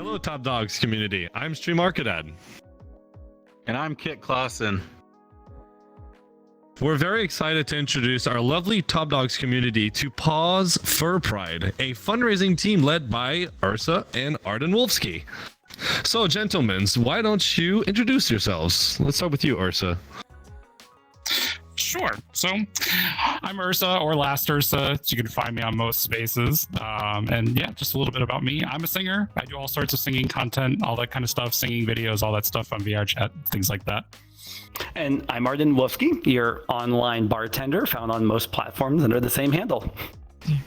Hello, Top Dogs community. I'm Stream Arcadad. And I'm Kit Clausen. We're very excited to introduce our lovely Top Dogs community to Paws Fur Pride, a fundraising team led by Ursa and Arden Wolfsky. So, gentlemen, why don't you introduce yourselves? Let's start with you, Ursa. Sure. So I'm Ursa, or Last Ursa. You can find me on most spaces. And yeah, just a little bit about me. I'm a singer. I do all sorts of singing content, all that kind of stuff, singing videos, all that stuff on VRchat, things like that. And I'm Arden Wolfsky, your online bartender, found on most platforms under the same handle.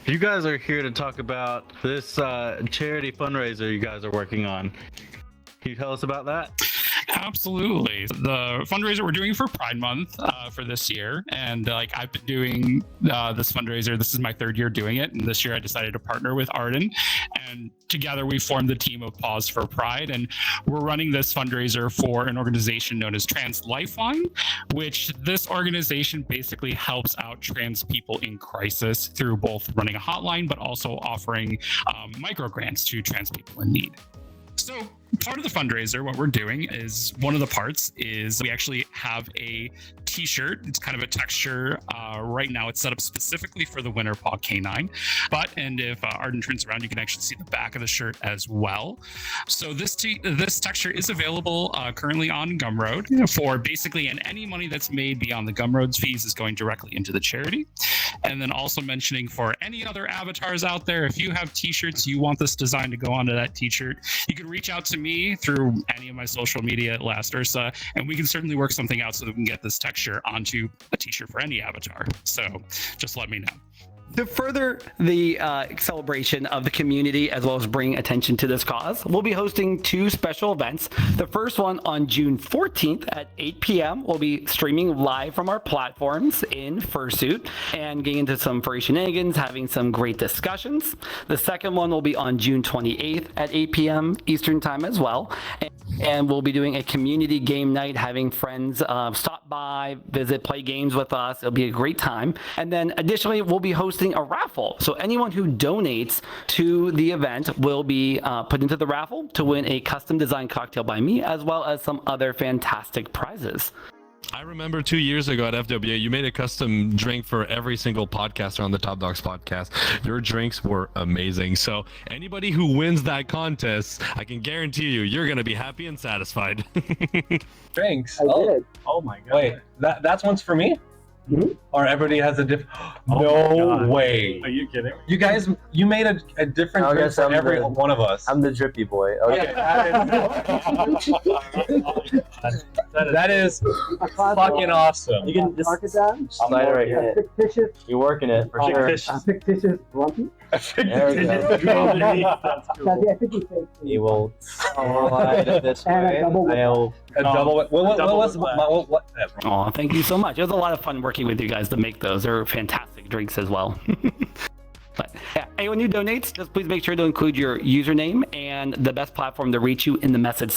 You guys are here to talk about this charity fundraiser you guys are working on. Can you tell us about that? Absolutely. The fundraiser we're doing for Pride Month for this year, and I've been doing this fundraiser. This is my third year doing it, and this year I decided to partner with Arden, and together we formed the team of Paws Fur Pride, and we're running this fundraiser for an organization known as Trans Lifeline, which this organization basically helps out trans people in crisis through both running a hotline but also offering micro grants to trans people in need. So part of the fundraiser, what we're doing is, one of the parts is we actually have a t-shirt. It's kind of a texture. Right now it's set up specifically for the winter paw canine. And if Arden turns around, you can actually see the back of the shirt as well. So this texture is available currently on Gumroad for basically, and any money that's made beyond the Gumroad's fees is going directly into the charity. And then also mentioning, for any other avatars out there, if you have t-shirts, you want this design to go onto that t-shirt, you can reach out to me through any of my social media at Last Ursa, and we can certainly work something out so that we can get this texture onto a t-shirt for any avatar. So just let me know. To further the celebration of the community, as well as bring attention to this cause, we'll be hosting two special events. The first one on June 14th at 8 p.m. We'll be streaming live from our platforms in fursuit and getting into some furry shenanigans, having some great discussions. The second one will be on June 28th at 8 p.m. Eastern time as well. And we'll be doing a community game night, having friends stop by, visit, play games with us. It'll be a great time. And then additionally, we'll be hosting a raffle. So anyone who donates to the event will be put into the raffle to win a custom designed cocktail by me, as well as some other fantastic prizes. I remember 2 years ago at FWA, you made a custom drink for every single podcaster on the Top Dogs podcast. Your drinks were amazing. So anybody who wins that contest, I can guarantee you're going to be happy and satisfied. Drinks? Did. Oh my God. Wait, that's one's for me? Mm-hmm. Or everybody has a different... No way. Are you kidding? You guys, you made a different drink for every one of us. I'm the drippy boy. Okay. That is fucking awesome. You can just Arcadad? slide right here. Fictitious. You're working it for sure. Fictitious Grumpy? There we go. I think we say You will slide it this And a way. double I'll A double... What? Oh, thank you so much. It was a lot of fun working with you guys to make those. They're fantastic drinks as well. But yeah, anyone who donates, just please make sure to include your username and the best platform to reach you in the message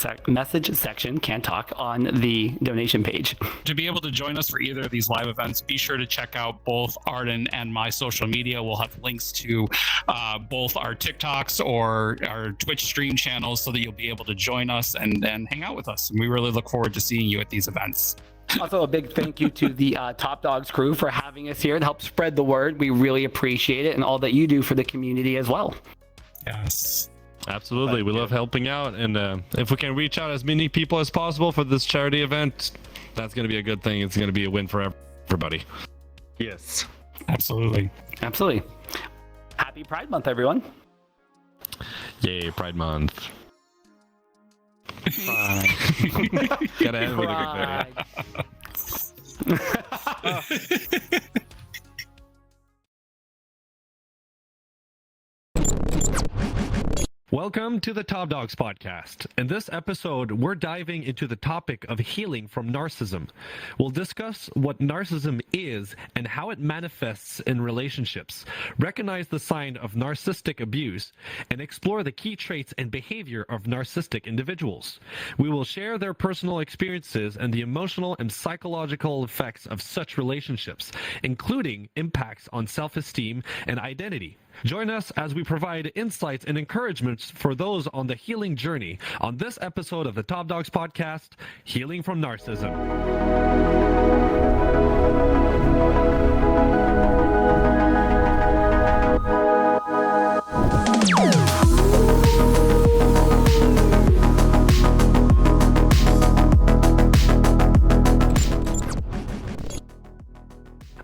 section, can't talk, on the donation page. To be able to join us for either of these live events, be sure to check out both Arden and my social media. We'll have links to both our TikToks or our Twitch stream channels so that you'll be able to join us and hang out with us. And we really look forward to seeing you at these events. Also, a big thank you to the Top Dogs crew for having us here to help spread the word. We really appreciate it, and all that you do for the community as well. Yes. Absolutely. We love helping out. And if we can reach out as many people as possible for this charity event, that's going to be a good thing. It's going to be a win for everybody. Yes. Absolutely. Absolutely. Happy Pride Month, everyone. Yay, Pride Month. Gotta end with a good video. Welcome to the Top Dogs podcast. In this episode, we're diving into the topic of healing from narcissism. We'll discuss what narcissism is and how it manifests in relationships, recognize the sign of narcissistic abuse, and explore the key traits and behavior of narcissistic individuals. We will share their personal experiences and the emotional and psychological effects of such relationships, including impacts on self-esteem and identity. Join us as we provide insights and encouragements for those on the healing journey on this episode of the Top Dogs Podcast, Healing from Narcissism.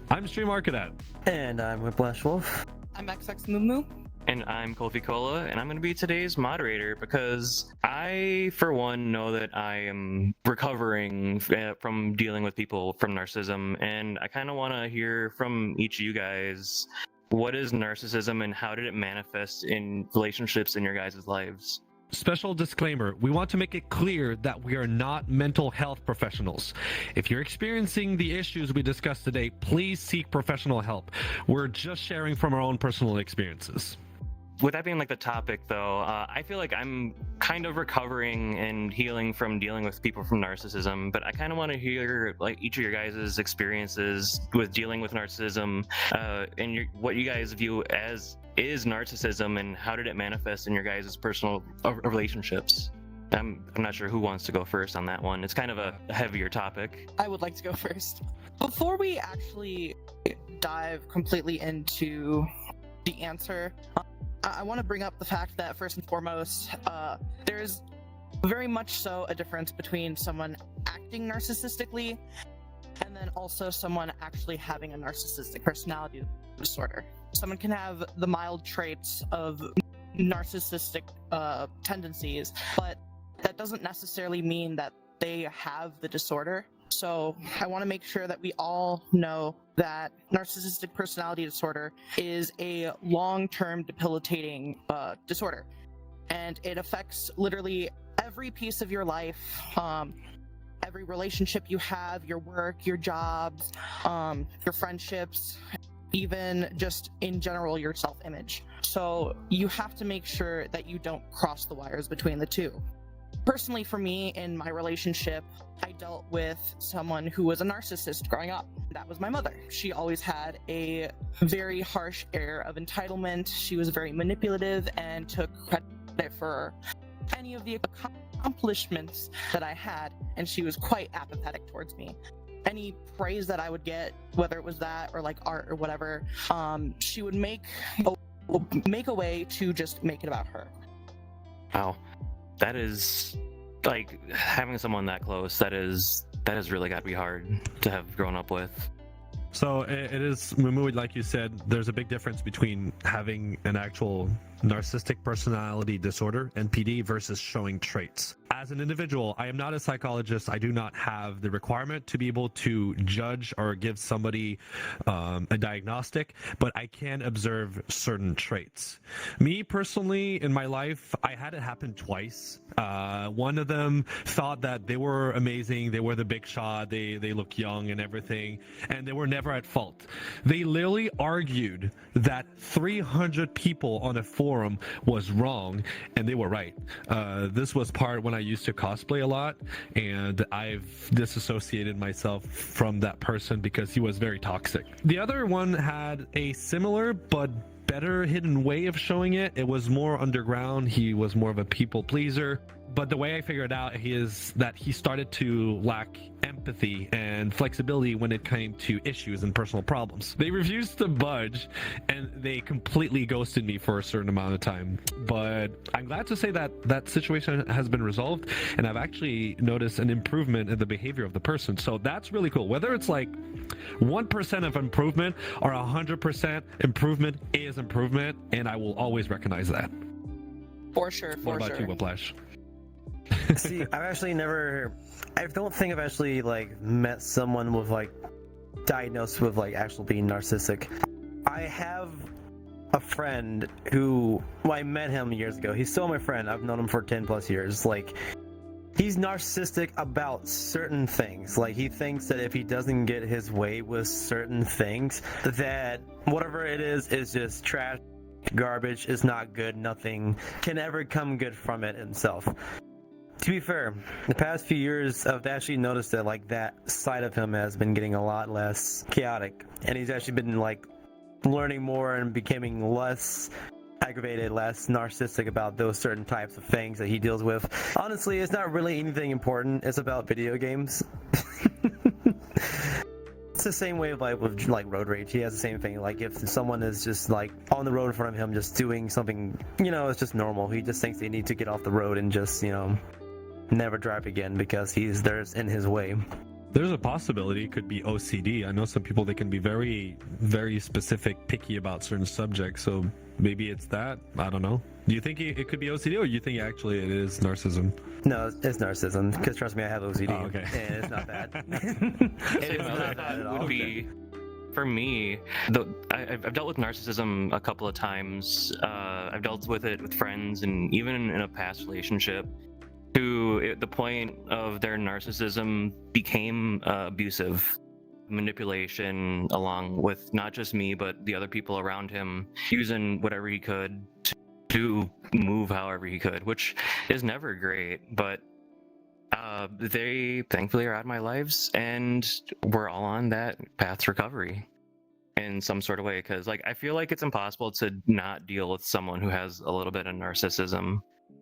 I'm Stream Arcadad. And I'm Whiplash Wolf. I'm XX Moo Moo. And I'm Kolfy Cola, and I'm going to be today's moderator because I, for one, know that I am recovering from dealing with people from narcissism, and I kind of want to hear from each of you guys, what is narcissism and how did it manifest in relationships in your guys' lives? Special disclaimer, we want to make it clear that we are not mental health professionals. If you're experiencing the issues we discussed today, please seek professional help. We're just sharing from our own personal experiences. With that being like the topic though, I feel like I'm kind of recovering and healing from dealing with people from narcissism, but I kind of want to hear like each of your guys' experiences with dealing with narcissism and what you guys view as is narcissism and how did it manifest in your guys' personal relationships. I'm not sure who wants to go first on that one. It's kind of a heavier topic. I would like to go first. Before we actually dive completely into the answer, I want to bring up the fact that first and foremost, there's very much so a difference between someone acting narcissistically and then also someone actually having a narcissistic personality disorder. Someone can have the mild traits of narcissistic tendencies, but that doesn't necessarily mean that they have the disorder. So I want to make sure that we all know that narcissistic personality disorder is a long-term debilitating disorder, and it affects literally every piece of your life, every relationship you have, your work, your jobs, your friendships, even just in general your self-image. So you have to make sure that you don't cross the wires between the two. Personally, for me, in my relationship, I dealt with someone who was a narcissist growing up. That was my mother. She always had a very harsh air of entitlement. She was very manipulative and took credit for any of the accomplishments that I had, and she was quite apathetic towards me. Any praise that I would get, whether it was that or like art or whatever, she would make a way to just make it about her. Wow. That is like having someone that close. That has really got to be hard to have grown up with. So it is, Moo Moo, like you said, there's a big difference between having an actual narcissistic personality disorder, NPD, versus showing traits. As an individual, I am not a psychologist. I do not have the requirement to be able to judge or give somebody a diagnostic, but I can observe certain traits. Me personally, in my life, I had it happen twice. One of them thought that they were amazing, they were the big shot, they look young and everything, and they were never at fault. They literally argued that 300 people on a forum was wrong, and they were right. This was part when I used to cosplay a lot, and I've disassociated myself from that person because he was very toxic. The other one had a similar but better hidden way of showing it. It was more underground. He was more of a people pleaser. But the way I figured out is that he started to lack empathy and flexibility when it came to issues and personal problems. They refused to budge, and they completely ghosted me for a certain amount of time. But I'm glad to say that that situation has been resolved, and I've actually noticed an improvement in the behavior of the person. So that's really cool. Whether it's like 1% of improvement or 100% improvement is improvement, and I will always recognize that. For sure, for What about sure. you, Whiplash? See, I've actually never, I don't think I've actually like met someone with like diagnosed with like actually being narcissistic. I have a friend who, well, I met him years ago. He's still my friend. I've known him for 10 plus years. Like, he's narcissistic about certain things. Like, he thinks that if he doesn't get his way with certain things, that whatever it is just trash, garbage, is not good. Nothing can ever come good from it himself. To be fair, the past few years I've actually noticed that like that side of him has been getting a lot less chaotic, and he's actually been like learning more and becoming less aggravated, less narcissistic about those certain types of things that he deals with. Honestly, it's not really anything important. It's about video games. It's the same way with road rage. He has the same thing. Like if someone is just like on the road in front of him, just doing something, it's just normal. He just thinks they need to get off the road and just, never drive again because there's in his way. There's a possibility it could be OCD. I know some people, they can be very, very specific, picky about certain subjects. So maybe it's that. I don't know. Do you think it could be OCD, or do you think actually it is narcissism? No, it's narcissism. Because trust me, I have OCD. Oh, okay. And it's not bad. It is not bad at all. Would be, for me, I've dealt with narcissism a couple of times. I've dealt with it with friends and even in a past relationship, who at the point of their narcissism became abusive. Manipulation, along with not just me but the other people around him, using whatever he could to move however he could, which is never great. But they thankfully are out of my lives, and we're all on that path to recovery in some sort of way, because I feel like it's impossible to not deal with someone who has a little bit of narcissism.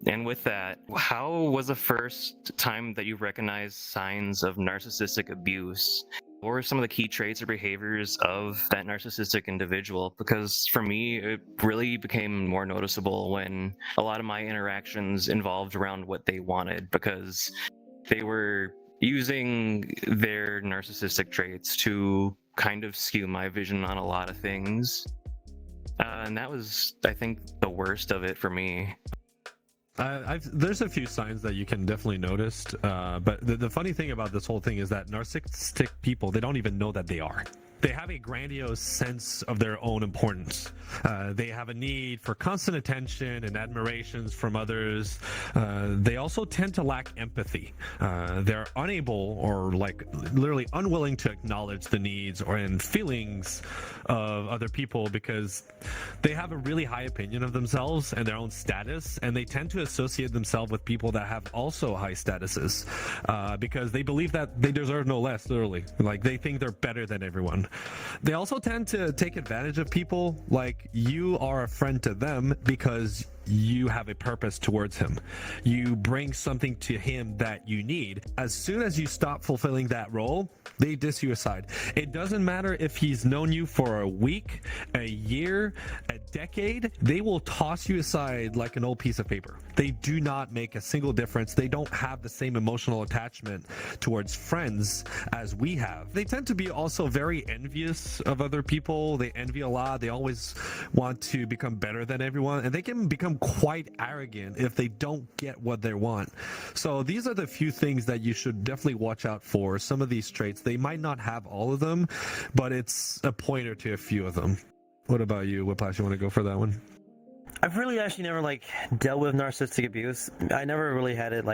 And with that, how was the first time that you recognized signs of narcissistic abuse? What were some of the key traits or behaviors of that narcissistic individual? Because for me, it really became more noticeable when a lot of my interactions involved around what they wanted, because they were using their narcissistic traits to kind of skew my vision on a lot of things. And that was, I think, the worst of it for me. There's a few signs that you can definitely notice, but the funny thing about this whole thing is that narcissistic people, they don't even know that they are. They have a grandiose sense of their own importance. They have a need for constant attention and admirations from others. They also tend to lack empathy. They're unable, or literally unwilling, to acknowledge the needs and feelings of other people, because they have a really high opinion of themselves and their own status, and they tend to associate themselves with people that have also high statuses, because they believe that they deserve no less, literally. They think they're better than everyone. They also tend to take advantage of people. Like, you are a friend to them because you have a purpose towards him. You bring something to him that you need. As soon as you stop fulfilling that role, they diss you aside. It doesn't matter if he's known you for a week, a year, a decade, they will toss you aside like an old piece of paper. They do not make a single difference. They don't have the same emotional attachment towards friends as we have. They tend to be also very envious of other people. They envy a lot. They always want to become better than everyone, and they can become quite arrogant if they don't get what they want. So these are the few things that you should definitely watch out for. Some of these traits, they might not have all of them, but it's a pointer to a few of them. What about you, Whiplash? You want to go for that one? I've really actually never dealt with narcissistic abuse. I never really had it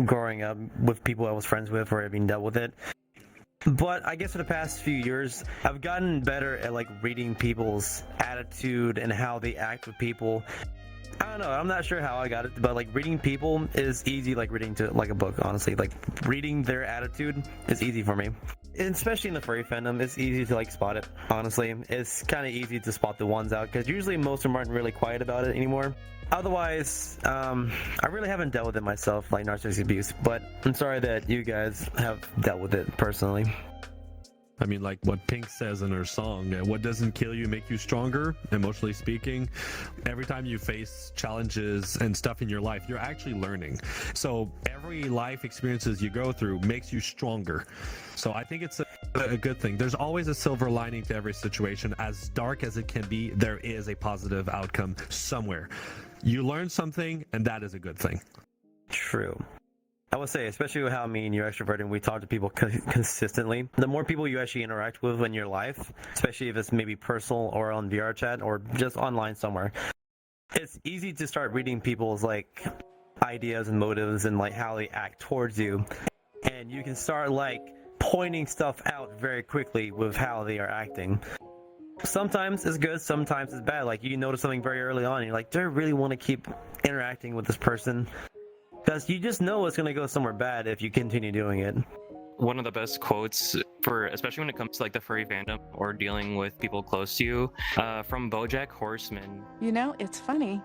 growing up with people I was friends with or having dealt with it. But I guess for the past few years, I've gotten better at reading people's attitude and how they act with people. I don't know, I'm not sure how I got it, but reading people is easy, reading to a book, honestly. Reading their attitude is easy for me. And especially in the furry fandom, it's easy to spot it, honestly. It's kind of easy to spot the ones out, because usually most of them aren't really quiet about it anymore. Otherwise, I really haven't dealt with it myself, narcissistic abuse, but I'm sorry that you guys have dealt with it personally. I mean, like what Pink says in her song, what doesn't kill you make you stronger, emotionally speaking. Every time you face challenges and stuff in your life, you're actually learning. So every life experiences you go through makes you stronger. So I think it's a good thing. There's always a silver lining to every situation. As dark as it can be, there is a positive outcome somewhere. You learn something, and that is a good thing. True. I would say, especially with how me and you're extroverted and we talk to people consistently, the more people you actually interact with in your life, especially if it's maybe personal or on VRchat or just online somewhere, it's easy to start reading people's ideas and motives and how they act towards you, and you can start pointing stuff out very quickly with how they are acting. Sometimes it's good, sometimes it's bad. You notice something very early on and you're do I really want to keep interacting with this person? Because you just know it's going to go somewhere bad if you continue doing it. one of the best quotes for, especially when it comes to like the furry fandom or dealing with people close to you, from BoJack Horseman. You know, it's funny.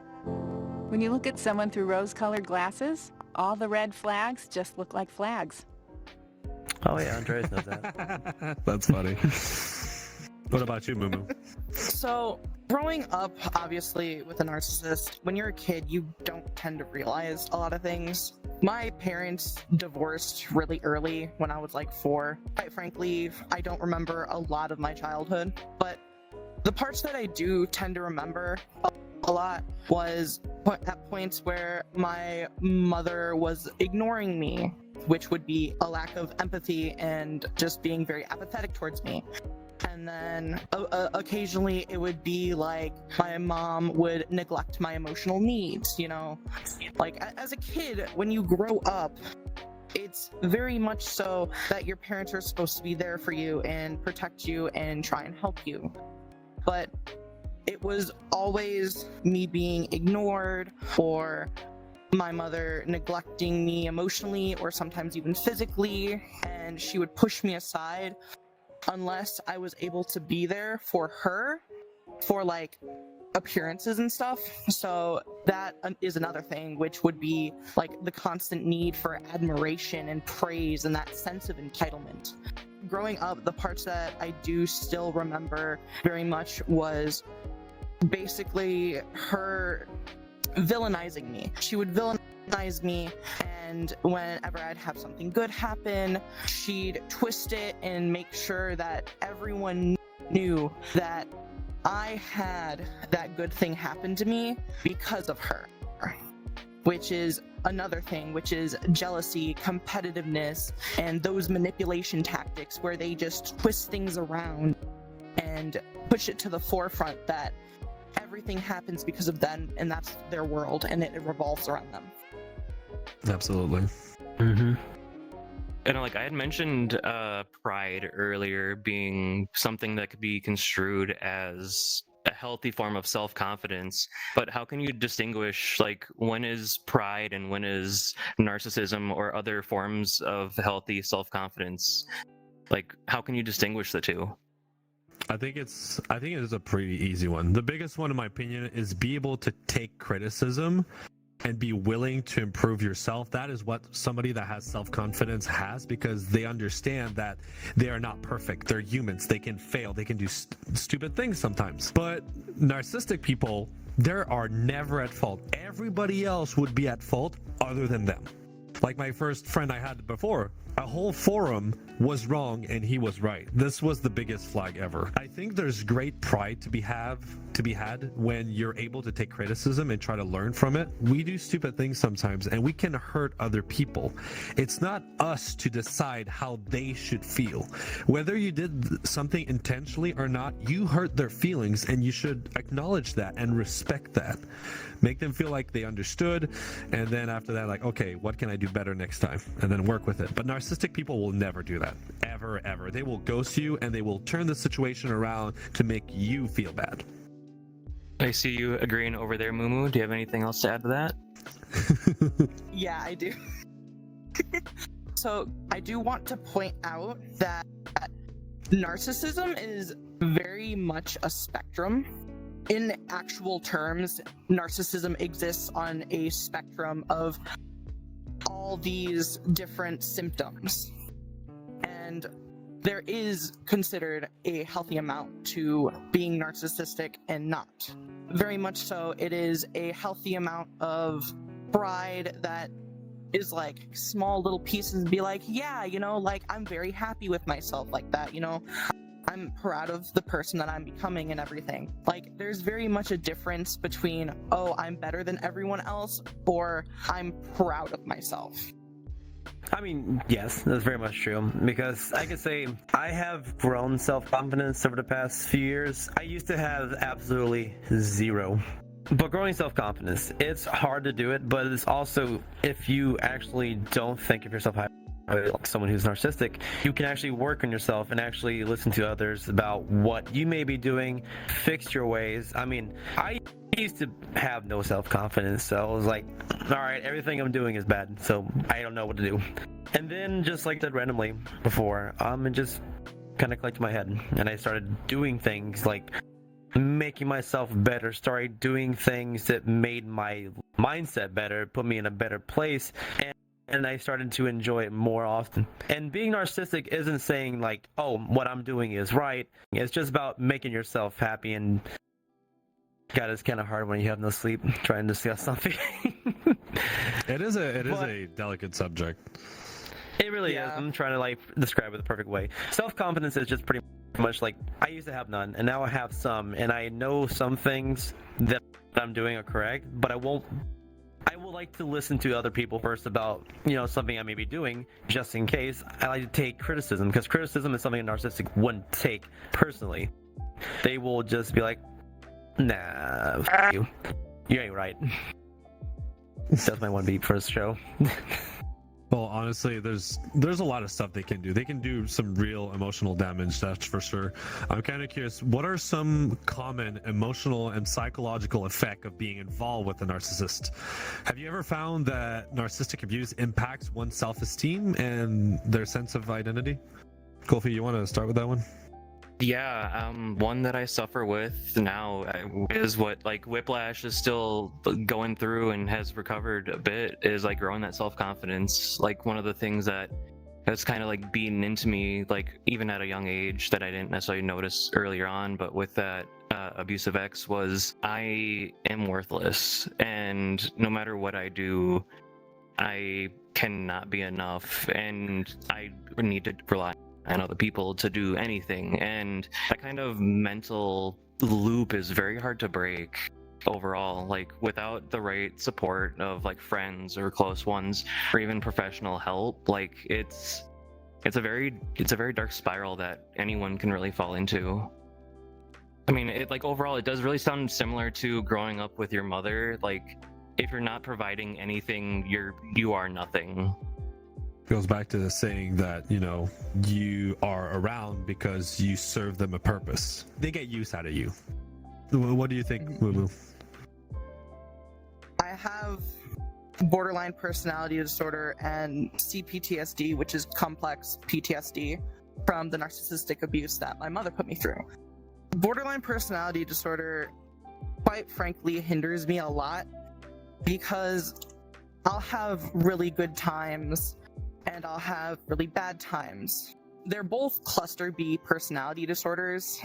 When you look at someone through rose-colored glasses, all the red flags just look like flags. Oh yeah, Andreas knows that. That's funny. What about you, Moo Moo? So, growing up, obviously, with a narcissist, when you're a kid, you don't tend to realize a lot of things. My parents divorced really early when I was like 4. Quite frankly, I don't remember a lot of my childhood, but the parts that I do tend to remember a lot was at points where my mother was ignoring me, which would be a lack of empathy and just being very apathetic towards me. And then occasionally it would be like my mom would neglect my emotional needs, you know? Like as a kid, when you grow up, it's very much so that your parents are supposed to be there for you and protect you and try and help you. But it was always me being ignored, or my mother neglecting me emotionally or sometimes even physically, and she would push me aside unless I was able to be there for her for like appearances and stuff. So that is another thing, which would be like the constant need for admiration and praise and that sense of entitlement. Growing up, the parts that I do still remember very much was basically her villainizing me. She would villainize me, and whenever I'd have something good happen, she'd twist it and make sure that everyone knew that I had that good thing happen to me because of her. Which is another thing, which is jealousy, competitiveness, and those manipulation tactics where they just twist things around and push it to the forefront that everything happens because of them, and that's their world, and it revolves around them. Absolutely. Mm-hmm. And like I had mentioned pride earlier being something that could be construed as a healthy form of self-confidence, but how can you distinguish like when is pride and when is narcissism or other forms of healthy self-confidence? Like how can you distinguish the two? I think it is a pretty easy one. The biggest one, in my opinion, is be able to take criticism and be willing to improve yourself. That is what somebody that has self-confidence has, because they understand that they are not perfect. They're humans. They can fail. They can do stupid things sometimes. But narcissistic people, they are never at fault. Everybody else would be at fault other than them. Like my first friend I had before, a whole forum was wrong and he was right. This was the biggest flag ever. I think there's great pride to be had when you're able to take criticism and try to learn from it. We do stupid things sometimes and we can hurt other people. It's not us to decide how they should feel. Whether you did something intentionally or not, you hurt their feelings, and you should acknowledge that and respect that. Make them feel like they understood, and then after that, like, okay, what can I do better next time? And then work with it. But narcissistic people will never do that. Ever, ever. They will ghost you, and they will turn the situation around to make you feel bad. I see you agreeing over there, Moo Moo. Do you have anything else to add to that? Yeah, I do. So I do want to point out that narcissism is very much a spectrum. In actual terms, narcissism exists on a spectrum of all these different symptoms. And there is considered a healthy amount to being narcissistic and not. Very much so, it is a healthy amount of pride that is like small little pieces and be like, yeah, you know, like I'm very happy with myself like that, you know. I'm proud of the person that I'm becoming and everything. Like, there's very much a difference between, oh, I'm better than everyone else, or I'm proud of myself. I mean, yes, that's very much true, because I could say I have grown self-confidence over the past few years. I used to have absolutely zero. But growing self-confidence, it's hard to do it, but it's also, if you actually don't think of yourself high, like someone who's narcissistic, you can actually work on yourself and actually listen to others about what you may be doing, fix your ways. I mean, I used to have no self-confidence, so I was like, all right, everything I'm doing is bad, so I don't know what to do. And then, just like that randomly before, it just kind of clicked in my head, and I started doing things like making myself better, started doing things that made my mindset better, put me in a better place, and I started to enjoy it more often. And being narcissistic isn't saying like, oh, what I'm doing is right. It's just about making yourself happy. And God, it's kind of hard when you have no sleep trying to discuss something. It is a delicate subject. It really is. I'm trying to like describe it the perfect way. Self-confidence is just pretty much like, I used to have none, and now I have some, and I know some things that I'm doing are correct, but I will like to listen to other people first about, something I may be doing, just in case. I like to take criticism, because criticism is something a narcissistic wouldn't take personally. They will just be like, nah, f you. You ain't right. That's my one beat for this show. Well, honestly, there's a lot of stuff they can do. They can do some real emotional damage, that's for sure. I'm kind of curious, what are some common emotional and psychological effect of being involved with a narcissist? Have you ever found that narcissistic abuse impacts one's self-esteem and their sense of identity? Kolfy, you want to start with that one? Yeah, one that I suffer with now is what like Whiplash is still going through and has recovered a bit, is like growing that self-confidence. Like one of the things that has kind of like beaten into me, like even at a young age, that I didn't necessarily notice earlier on, but with that abusive ex, was I am worthless, and no matter what I do, I cannot be enough, and I need to rely on other people to do anything. And that kind of mental loop is very hard to break overall, like without the right support of like friends or close ones or even professional help. Like it's a very dark spiral that anyone can really fall into. I mean, it like overall it does really sound similar to growing up with your mother. Like if you're not providing anything, you are nothing. Goes back to the saying that, you are around because you serve them a purpose. They get use out of you. What do you think, Moo Moo? I have borderline personality disorder and CPTSD, which is complex PTSD from the narcissistic abuse that my mother put me through. Borderline personality disorder, quite frankly, hinders me a lot because I'll have really good times and I'll have really bad times. They're both cluster B personality disorders,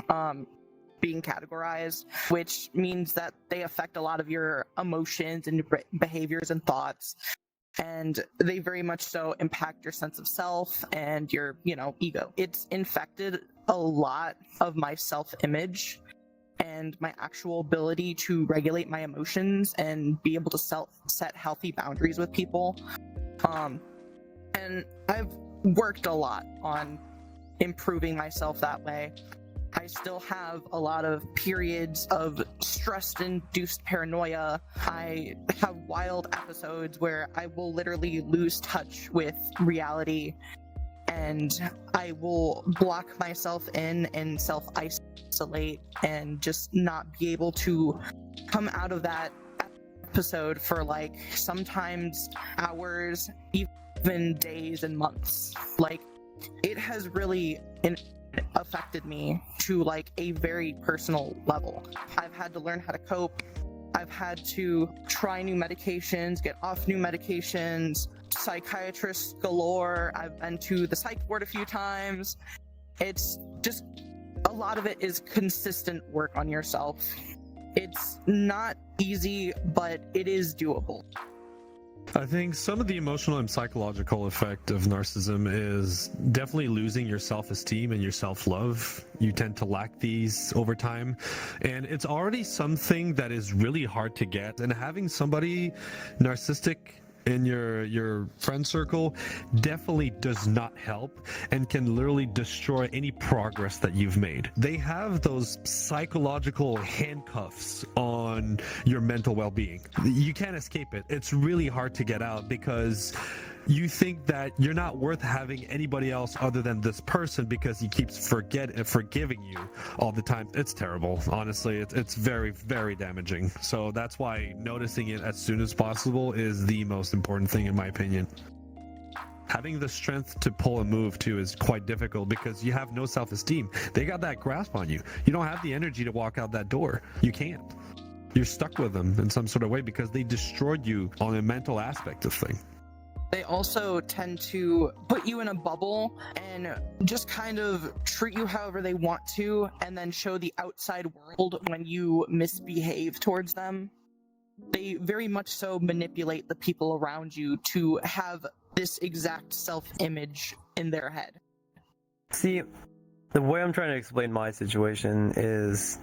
being categorized, which means that they affect a lot of your emotions and behaviors and thoughts, and they very much so impact your sense of self and your, ego. It's infected a lot of my self-image and my actual ability to regulate my emotions and be able to set healthy boundaries with people. And I've worked a lot on improving myself that way. I still have a lot of periods of stress-induced paranoia. I have wild episodes where I will literally lose touch with reality, and I will block myself in and self-isolate and just not be able to come out of that episode for like sometimes hours, even days and months. Like it has really affected me to like a very personal level. I've had to learn how to cope. I've had to try new medications, get off new medications, psychiatrists galore. I've been to the psych ward a few times. It's just a lot of it is consistent work on yourself. It's not easy, but it is doable. I think some of the emotional and psychological effect of narcissism is definitely losing your self-esteem and your self-love. You tend to lack these over time, and it's already something that is really hard to get. And having somebody narcissistic in your friend circle definitely does not help and can literally destroy any progress that you've made. They have those psychological handcuffs on your mental well-being. You can't escape it. It's really hard to get out because you think that you're not worth having anybody else other than this person because he keeps forgiving you all the time. It's terrible. Honestly, it's very, very damaging. So that's why noticing it as soon as possible is the most important thing, in my opinion. Having the strength to pull a move too is quite difficult because you have no self-esteem. They got that grasp on you. You don't have the energy to walk out that door. You can't. You're stuck with them in some sort of way because they destroyed you on a mental aspect of thing. They also tend to put you in a bubble and just kind of treat you however they want to, and then show the outside world when you misbehave towards them. They very much so manipulate the people around you to have this exact self-image in their head. See, the way I'm trying to explain my situation is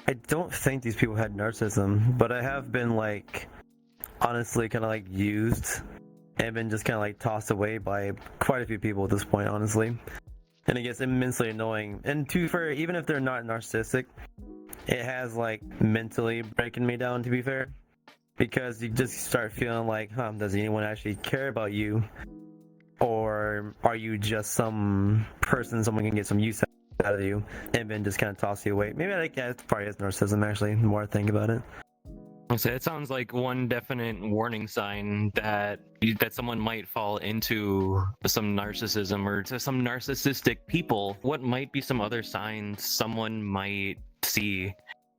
I don't think these people had narcissism, but I have been like honestly kind of like used and been just kind of like tossed away by quite a few people at this point, honestly. And it gets immensely annoying. And to be fair, even if they're not narcissistic, it has like mentally breaking me down, to be fair. Because you just start feeling like, does anyone actually care about you? Or are you just some person someone can get some use out of you and then just kind of toss you away? Maybe it probably is narcissism, actually, the more I think about it. So it sounds like one definite warning sign that someone might fall into some narcissism or to some narcissistic people. What might be some other signs someone might see?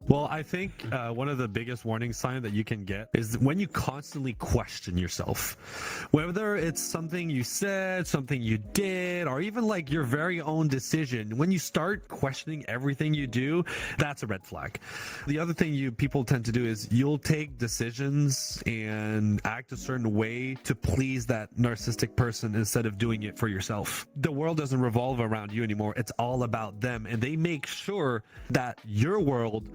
Well, I think one of the biggest warning signs that you can get is when you constantly question yourself. Whether it's something you said, something you did, or even like your very own decision. When you start questioning everything you do, that's a red flag. The other thing people tend to do is you'll take decisions and act a certain way to please that narcissistic person instead of doing it for yourself. The world doesn't revolve around you anymore. It's all about them, and they make sure that your world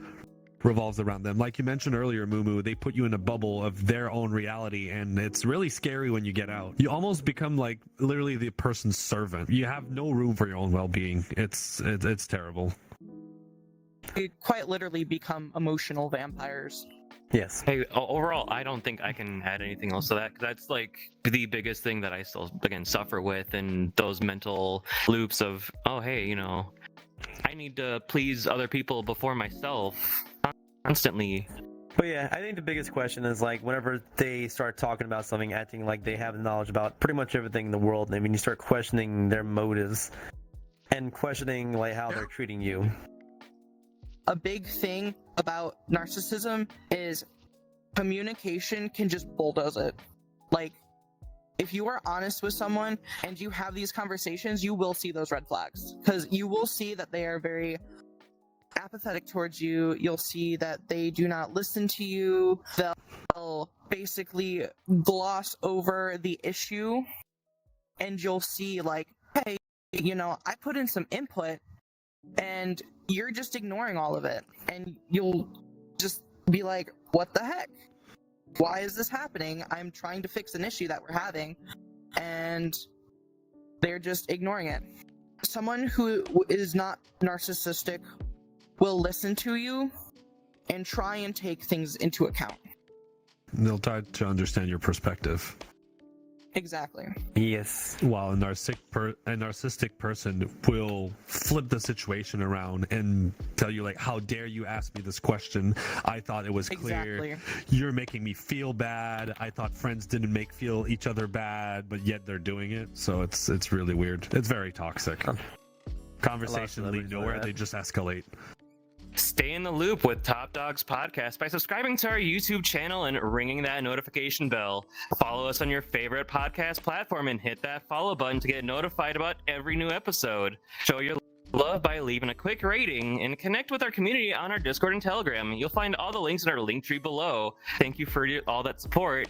revolves around them. Like you mentioned earlier, Moo Moo, they put you in a bubble of their own reality, and it's really scary when you get out. You almost become like literally the person's servant. You have no room for your own well-being. It's terrible. You quite literally become emotional vampires. Yes. Hey, overall, I don't think I can add anything else to that, because that's like the biggest thing that I still, again, suffer with, and those mental loops of, oh, hey, I need to please other people before myself constantly. But yeah, I think the biggest question is like whenever they start talking about something, acting like they have knowledge about pretty much everything in the world. I mean, you start questioning their motives and questioning like how they're treating you. A big thing about narcissism is communication can just bulldoze it. Like, if you are honest with someone and you have these conversations, you will see those red flags, because you will see that they are very apathetic towards you. You'll see that they do not listen to you. They'll basically gloss over the issue, and you'll see like, hey, I put in some input and you're just ignoring all of it, and you'll just be like, what the heck? Why is this happening? I'm trying to fix an issue that we're having, and they're just ignoring it. Someone who is not narcissistic will listen to you and try and take things into account. They'll try to understand your perspective. Exactly. Yes. While a narcissistic person will flip the situation around and tell you like, how dare you ask me this question? I thought it was clear. Exactly. You're making me feel bad. I thought friends didn't feel each other bad, but yet they're doing it. So it's really weird. It's very toxic. Conversations lead nowhere. They just escalate. Stay in the loop with Top Dogs Podcast by subscribing to our YouTube channel and ringing that notification bell. Follow us on your favorite podcast platform and hit that follow button to get notified about every new episode. Show your love by leaving a quick rating and connect with our community on our Discord and Telegram. You'll find all the links in our link tree below. Thank you for all that support.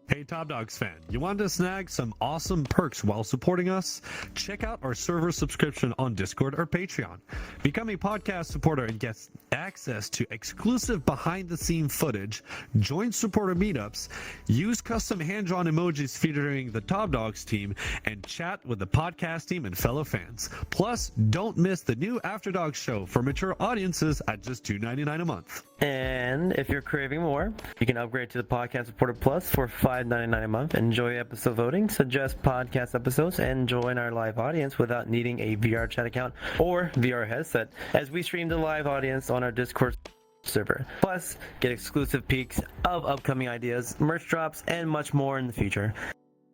Hey Top Dogs fan, you want to snag some awesome perks while supporting us? Check out our server subscription on Discord or Patreon. Become a podcast supporter and get access to exclusive behind-the-scene footage, join supporter meetups, use custom hand-drawn emojis featuring the Top Dogs team, and chat with the podcast team and fellow fans. Plus, don't miss the new After Dogs show for mature audiences at just $2.99 a month. And if you're craving more, you can upgrade to the Podcast Supporter Plus for $5 $5.99 a month. Enjoy episode voting, suggest podcast episodes, and join our live audience without needing a VR chat account or VR headset, as we stream the live audience on our Discord server. Plus, get exclusive peeks of upcoming ideas, merch drops, and much more in the future.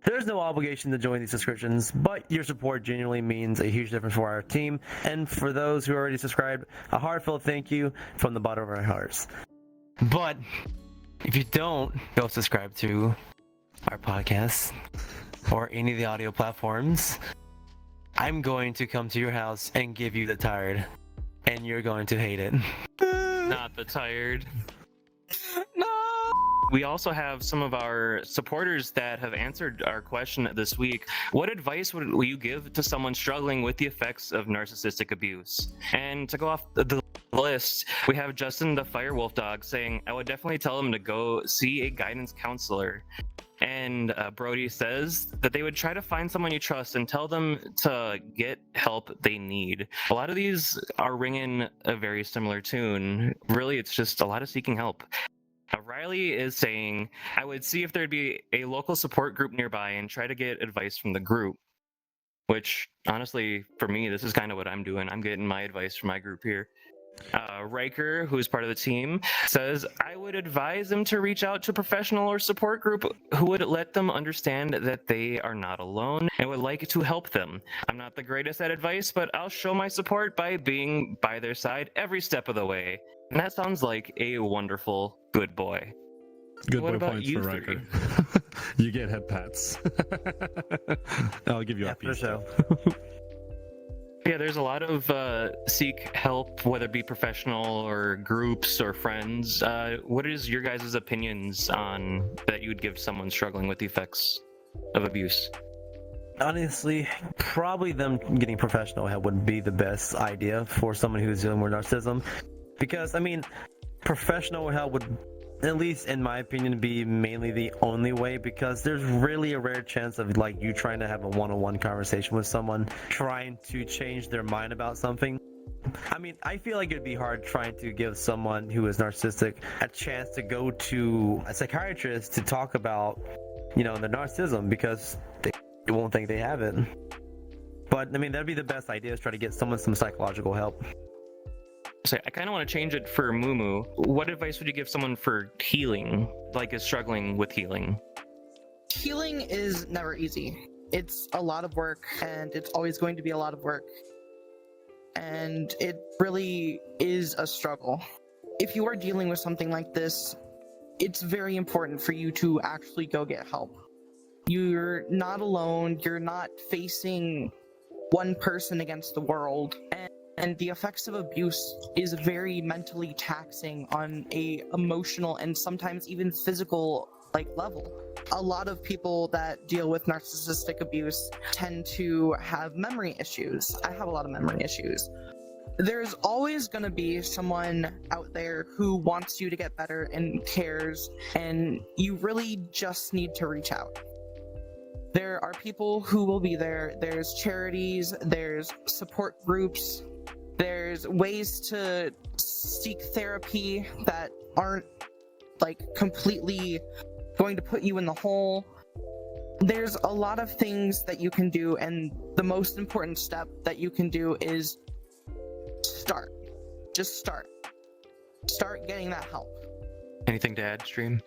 There's no obligation to join these subscriptions, but your support genuinely means a huge difference for our team, and for those who already subscribed, a heartfelt thank you from the bottom of our hearts. But if you don't go subscribe to our podcast or any of the audio platforms, I'm going to come to your house and give you the tired, and you're going to hate it. Not the tired. No. We also have some of our supporters that have answered our question this week. What advice would you give to someone struggling with the effects of narcissistic abuse? And to go off the list, we have Justin the Firewolf Dog saying, I would definitely tell him to go see a guidance counselor. And Brody says that they would try to find someone you trust and tell them to get help they need. A lot of these are ringing a very similar tune. Really, it's just a lot of seeking help. Riley is saying, I would see if there'd be a local support group nearby and try to get advice from the group. Which, honestly, for me, this is kind of what I'm doing. I'm getting my advice from my group here. Riker, who is part of the team, says, I would advise them to reach out to a professional or support group who would let them understand that they are not alone and would like to help them. I'm not the greatest at advice, but I'll show my support by being by their side every step of the way. And that sounds like a wonderful good boy. Good What boy about points you for Riker. You get head pats. I'll give you a piece. Yeah, there's a lot of seek help, whether it be professional or groups or friends. What is your guys' opinions on that you would give someone struggling with the effects of abuse? Honestly, probably them getting professional help would be the best idea for someone who's dealing with narcissism. Because, I mean, professional help would, at least in my opinion, be mainly the only way, because there's really a rare chance of like you trying to have a one-on-one conversation with someone trying to change their mind about something. I mean, I feel like it'd be hard trying to give someone who is narcissistic a chance to go to a psychiatrist to talk about, you know, their narcissism, because they won't think they have it. But I mean, that'd be the best idea, is try to get someone some psychological help. So I kind of want to change it for Moo Moo. What advice would you give someone for healing, like is struggling with healing? Healing is never easy. It's a lot of work, and it's always going to be a lot of work. And it really is a struggle. If you are dealing with something like this, it's very important for you to actually go get help. You're not alone. You're not facing one person against the world. And the effects of abuse is very mentally taxing on a emotional and sometimes even physical level. A lot of people that deal with narcissistic abuse tend to have memory issues. I have a lot of memory issues. There's always going to be someone out there who wants you to get better and cares, and you really just need to reach out. There are people who will be there. There's charities, there's support groups, there's ways to seek therapy that aren't completely going to put you in the hole. There's a lot of things that you can do, and the most important step that you can do is start. Just start. Start getting that help. Anything to add, Stream?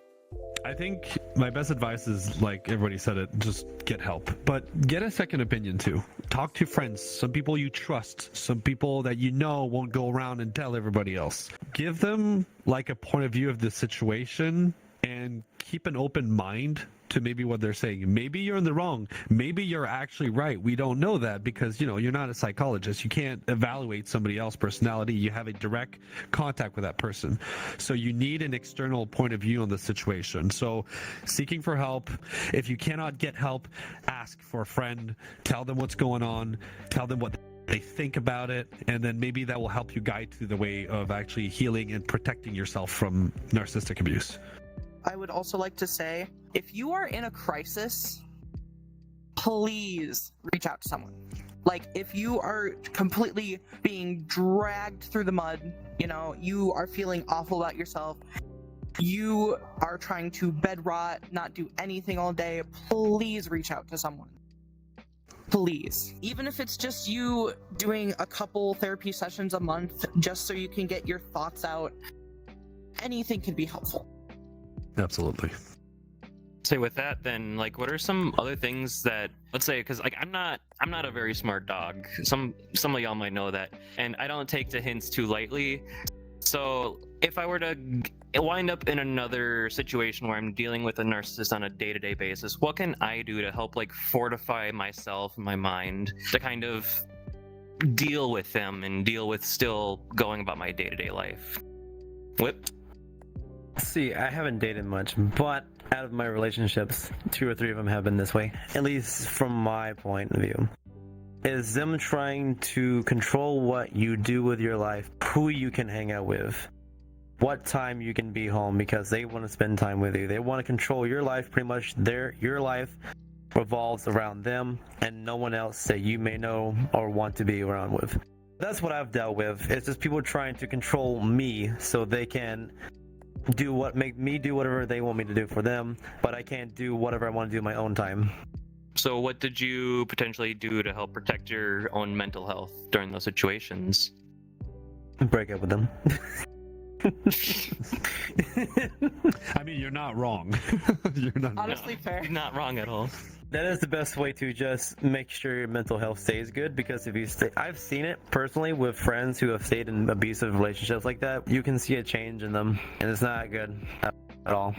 I think my best advice is, like everybody said it, just get help. But get a second opinion too. Talk to friends, some people you trust, some people that you know won't go around and tell everybody else. Give them a point of view of the situation and keep an open mind to maybe what they're saying. Maybe you're in the wrong. Maybe you're actually right. We don't know that because, you're not a psychologist. You can't evaluate somebody else's personality. You have a direct contact with that person. So you need an external point of view on the situation. So seeking for help. If you cannot get help, ask for a friend. Tell them what's going on. Tell them what they think about it, and then maybe that will help you guide through the way of actually healing and protecting yourself from narcissistic abuse. I would also like to say, if you are in a crisis, please reach out to someone. If you are completely being dragged through the mud, you are feeling awful about yourself, you are trying to bed rot, not do anything all day, please reach out to someone. Please. Even if it's just you doing a couple therapy sessions a month just so you can get your thoughts out, anything can be helpful. Absolutely. Say with that, then, like, what are some other things that, let's say, because like I'm not a very smart dog. Some of y'all might know that, and I don't take to hints too lightly. So if I were to wind up in another situation where I'm dealing with a narcissist on a day-to-day basis, what can I do to help like fortify myself and my mind to kind of deal with them and deal with still going about my day-to-day life? Whip? See, I haven't dated much, but out of my relationships, 2 or 3 of them have been this way, at least from my point of view. Is them trying to control what you do with your life, who you can hang out with, what time you can be home, because they want to spend time with you. They want to control your life, pretty much. Your life revolves around them and no one else that you may know or want to be around with. That's what I've dealt with. It's just people trying to control me so they can make me do whatever they want me to do for them, but I can't do whatever I want to do in my own time. So what did you potentially do to help protect your own mental health during those situations? Break up with them. I mean, you're not wrong. You're not Honestly, fair. Not wrong at all. That is the best way to just make sure your mental health stays good, because if you stay, I've seen it personally with friends who have stayed in abusive relationships like that. You can see a change in them, and it's not good at all.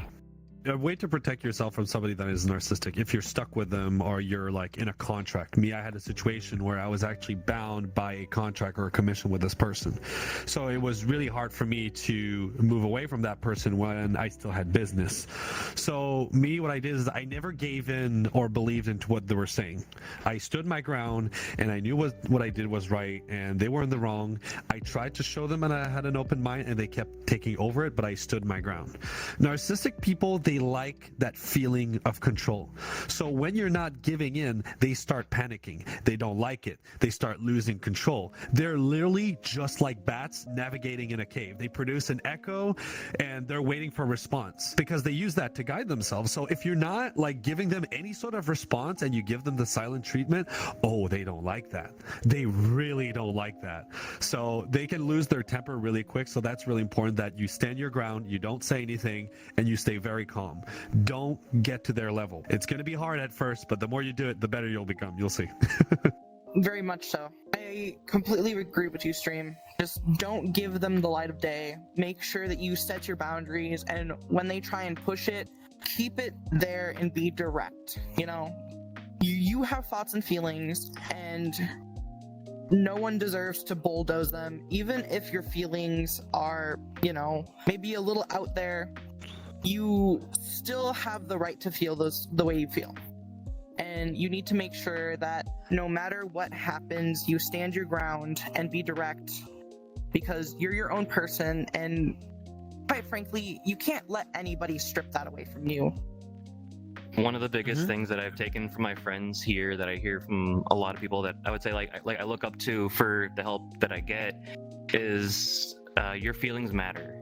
A way to protect yourself from somebody that is narcissistic, if you're stuck with them or you're like in a contract. Me, I had a situation where I was actually bound by a contract or a commission with this person. So it was really hard for me to move away from that person when I still had business. So me, what I did is I never gave in or believed into what they were saying. I stood my ground and I knew what I did was right and they were in the wrong. I tried to show them and I had an open mind and they kept taking over it, but I stood my ground. Narcissistic people, they like that feeling of control. So when you're not giving in, they start panicking. They don't like it. They start losing control. They're literally just like bats navigating in a cave. They produce an echo and they're waiting for a response because they use that to guide themselves. So if you're not like giving them any sort of response and you give them the silent treatment, oh, they don't like that. They really don't like that. So they can lose their temper really quick. So that's really important that you stand your ground, you don't say anything, and you stay very calm. Don't get to their level. It's going to be hard at first, but the more you do it, the better you'll become. You'll see. Very much so. I completely agree with you, Stream. Just don't give them the light of day. Make sure that you set your boundaries, and when they try and push it, keep it there and be direct. You know, you have thoughts and feelings, and no one deserves to bulldoze them. Even if your feelings are, you know, maybe a little out there, you still have the right to feel the way you feel. And you need to make sure that no matter what happens, you stand your ground and be direct, because you're your own person, and quite frankly, you can't let anybody strip that away from you. One of the biggest things that I've taken from my friends here, that I hear from a lot of people that I would say like I look up to for the help that I get, is your feelings matter.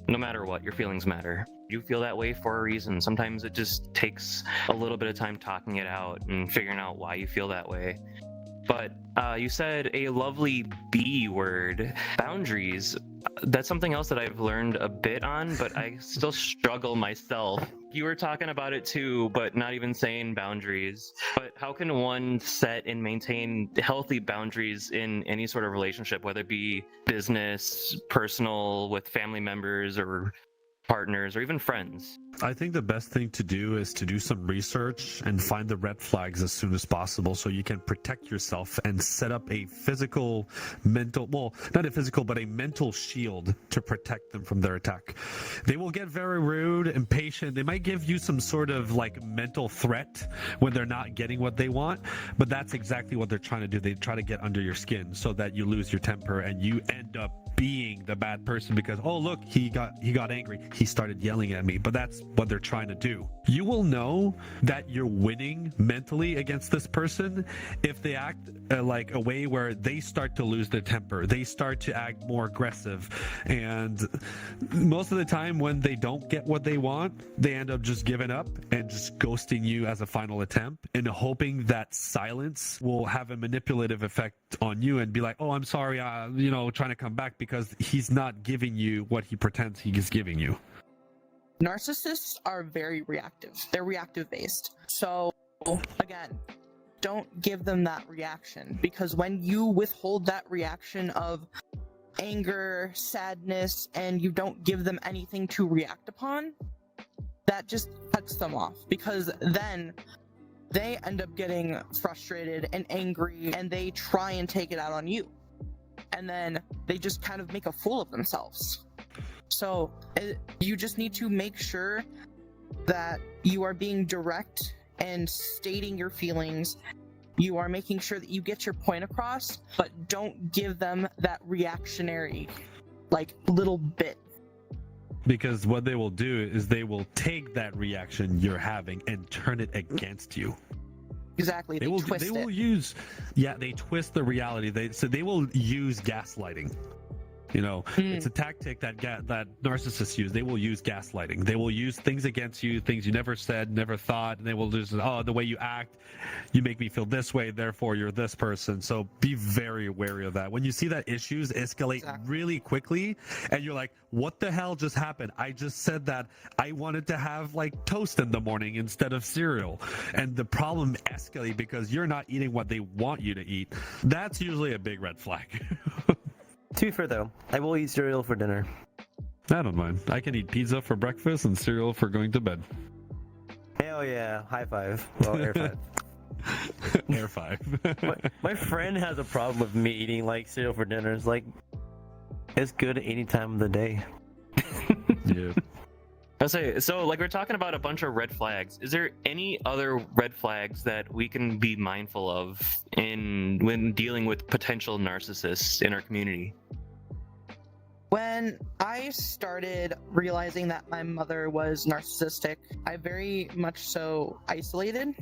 No matter what, your feelings matter. You feel that way for a reason. Sometimes it just takes a little bit of time talking it out and figuring out why you feel that way. But you said a lovely B word, boundaries. That's something else that I've learned a bit on, but I still struggle myself. You were talking about it too, but not even saying boundaries. But how can one set and maintain healthy boundaries in any sort of relationship, whether it be business, personal, with family members or partners, or even friends? I think the best thing to do is to do some research and find the red flags as soon as possible so you can protect yourself and set up a physical, mental, well, not a physical, but a mental shield to protect them from their attack. They will get very rude, impatient. They might give you some sort of like mental threat when they're not getting what they want, but that's exactly what they're trying to do. They try to get under your skin so that you lose your temper and you end up being the bad person because, oh look, he got angry, he started yelling at me. But that's what they're trying to do. You will know that you're winning mentally against this person if they act like a way where they start to lose their temper, they start to act more aggressive, and most of the time when they don't get what they want, they end up just giving up and just ghosting you as a final attempt and hoping that silence will have a manipulative effect on you and be like, oh, I'm sorry, trying to come back, because he's not giving you what he pretends he is giving you. Narcissists are very reactive. They're reactive based. So again, don't give them that reaction, because when you withhold that reaction of anger, sadness, and you don't give them anything to react upon, that just cuts them off, because then they end up getting frustrated and angry and they try and take it out on you. And then they just kind of make a fool of themselves. So you just need to make sure that you are being direct and stating your feelings. You are making sure that you get your point across, but don't give them that reactionary, little bit. Because what they will do is they will take that reaction you're having and turn it against you. Exactly. They twist they will it. they twist the reality. They will use gaslighting. It's a tactic that narcissists use. They will use gaslighting. They will use things against you, things you never said, never thought, and they will just, the way you act, you make me feel this way, therefore you're this person. So be very wary of that. When you see that issues escalate really quickly, and you're like, what the hell just happened? I just said that I wanted to have toast in the morning instead of cereal, and the problem escalates because you're not eating what they want you to eat. That's usually a big red flag. To be fair though, I will eat cereal for dinner. I don't mind. I can eat pizza for breakfast and cereal for going to bed. Hell yeah, high five. Well, air five. Air five. my friend has a problem with me eating cereal for dinner. It's good at any time of the day. Yeah. I'll say, so we're talking about a bunch of red flags. Is there any other red flags that we can be mindful of when dealing with potential narcissists in our community? When I started realizing that my mother was narcissistic, I very much so isolated,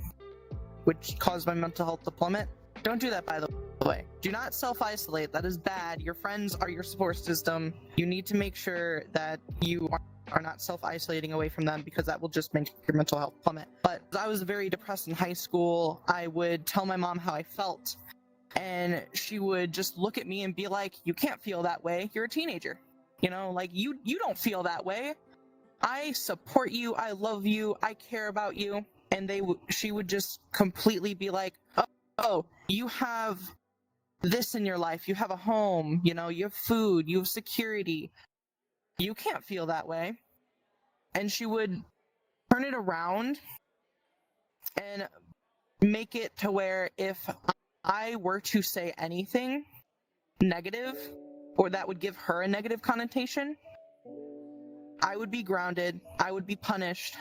which caused my mental health to plummet. Don't do that, by the way. Do not self-isolate. That is bad. Your friends are your support system. You need to make sure that you are not self-isolating away from them, because that will just make your mental health plummet. But I was very depressed in high school. I would tell my mom how I felt, and she would just look at me and be like, you can't feel that way. You're a teenager. You don't feel that way. I support you. I love you. I care about you. And she would just completely be like, oh, you have this in your life. You have a home, you have food, you have security. You can't feel that way. And she would turn it around and make it to where if I were to say anything negative, or that would give her a negative connotation, I would be grounded, I would be punished,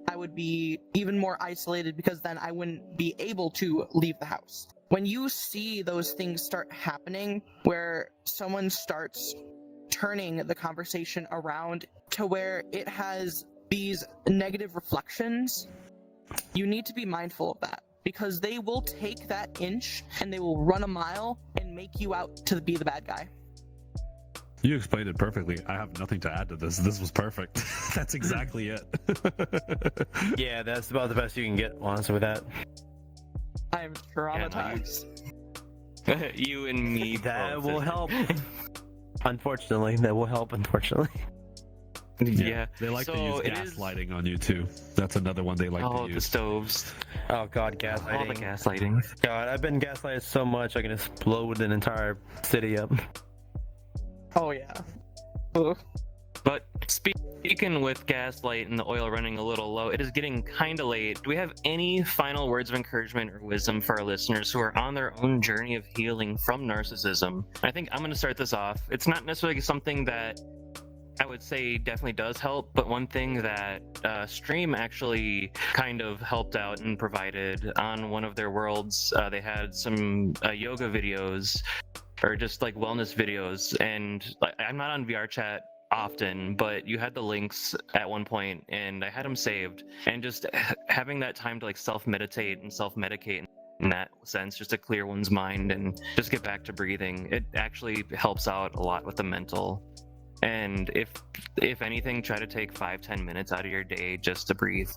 I would be even more isolated, because then I wouldn't be able to leave the house. When you see those things start happening, where someone starts turning the conversation around to where it has these negative reflections, you need to be mindful of that, because they will take that inch and they will run a mile and make you out to be the bad guy. You explained it perfectly. I have nothing to add to this. This was perfect. That's exactly it. Yeah, that's about the best you can get, honestly, with that. I'm traumatized. You and me. That will help. Unfortunately, that will help. Unfortunately. Yeah. They like to use gaslighting on you too. That's another one they like to use. The stoves. Oh god, gaslighting. All the gaslighting. God, I've been gaslighted so much I can explode an entire city up. Oh yeah. Ugh. But speaking with gaslight and the oil running a little low, it is getting kind of late. Do we have any final words of encouragement or wisdom for our listeners who are on their own journey of healing from narcissism? I think I'm going to start this off. It's not necessarily something that I would say definitely does help, but one thing that Stream actually kind of helped out and provided on one of their worlds, they had some yoga videos, or just like wellness videos. And like, I'm not on VRChat often, but you had the links at one point and I had them saved, and just having that time to like self-meditate and self-medicate in that sense, just to clear one's mind and just get back to breathing, it actually helps out a lot with the mental. And if anything, try to take 5-10 minutes out of your day just to breathe.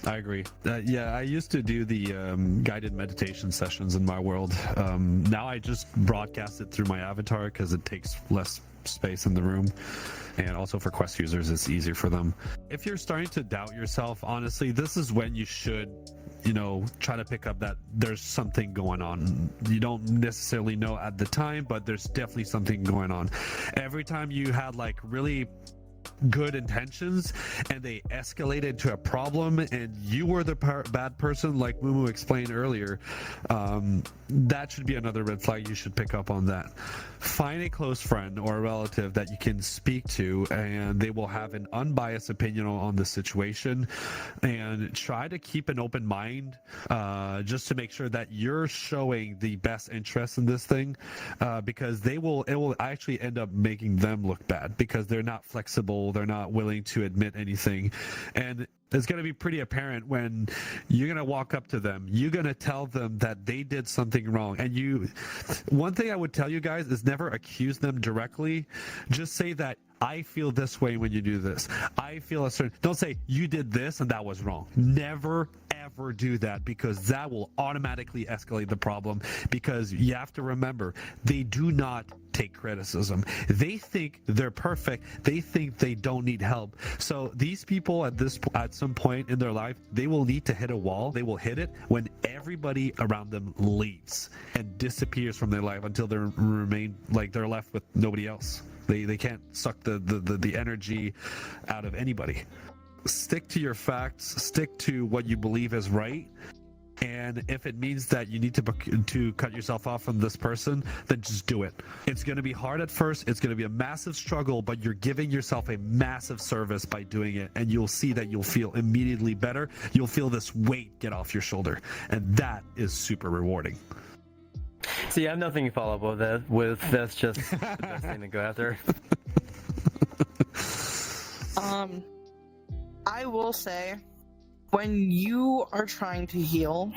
I agree. Yeah, I used to do the guided meditation sessions in my world. Now I just broadcast it through my avatar because it takes less space in the room, and also for Quest users it's easier for them. If you're starting to doubt yourself, honestly, this is when you should, try to pick up that there's something going on. You don't necessarily know at the time, but there's definitely something going on. Every time you had like really good intentions and they escalated to a problem and you were the bad person, like Moo Moo explained earlier, that should be another red flag. You should pick up on that. Find a close friend or a relative that you can speak to, and they will have an unbiased opinion on the situation, and try to keep an open mind, just to make sure that you're showing the best interest in this thing, because it will actually end up making them look bad because they're not flexible, they're not willing to admit anything. And it's going to be pretty apparent when you're going to walk up to them, you're going to tell them that they did something wrong. And one thing I would tell you guys is never accuse them directly. Just say that I feel this way when you do this. I feel a certain, don't say you did this and that was wrong. Never ever do that, because that will automatically escalate the problem, because you have to remember, they do not take criticism. They think they're perfect. They think they don't need help. So these people at some point in their life, they will need to hit a wall. They will hit it when everybody around them leaves and disappears from their life until they're left with nobody else. They can't suck the energy out of anybody. Stick to your facts, stick to what you believe is right, and if it means that you need to cut yourself off from this person, then just do it. It's going to be hard at first, it's going to be a massive struggle, but you're giving yourself a massive service by doing it, and you'll see that you'll feel immediately better. You'll feel this weight get off your shoulder, and that is super rewarding. See, I have nothing to follow up with that. That's just the best thing to go after. I will say, when you are trying to heal,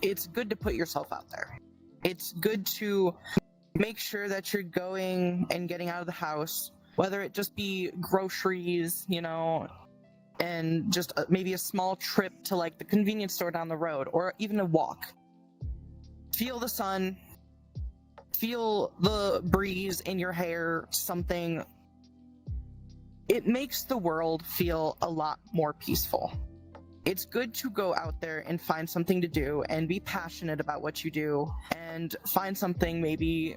it's good to put yourself out there. It's good to make sure that you're going and getting out of the house, whether it just be groceries, and just maybe a small trip to like the convenience store down the road, or even a walk. Feel the sun, feel the breeze in your hair, something. It makes the world feel a lot more peaceful. It's good to go out there and find something to do and be passionate about what you do, and find something maybe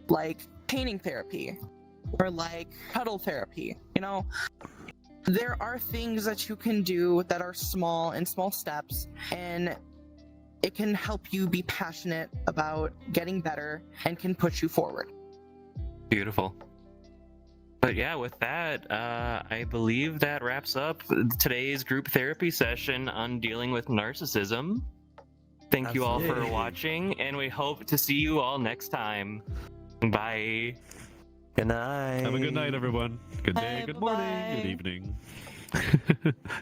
like painting therapy or like cuddle therapy. There are things that you can do that are small steps, and it can help you be passionate about getting better and can push you forward. Beautiful. But yeah, with that, I believe that wraps up today's group therapy session on dealing with narcissism. Thank you all for watching, and we hope to see you all next time. Bye. Good night. Have a good night, everyone. Good day, Bye, good bye-bye. morning, good evening.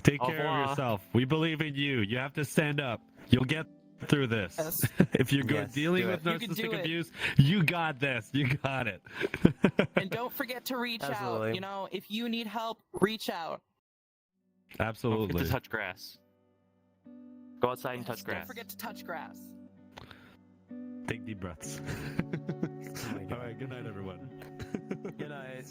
Take care of yourself. We believe in you. You have to stand up. You'll get through this. Yes. If you're good dealing with narcissistic abuse, you got this. You got it. And don't forget to reach Absolutely. out. If you need help, reach out. Don't Absolutely. forget to touch grass. Go outside and touch Don't grass. forget to touch grass. Take deep breaths. All right. Good night, everyone. Good night.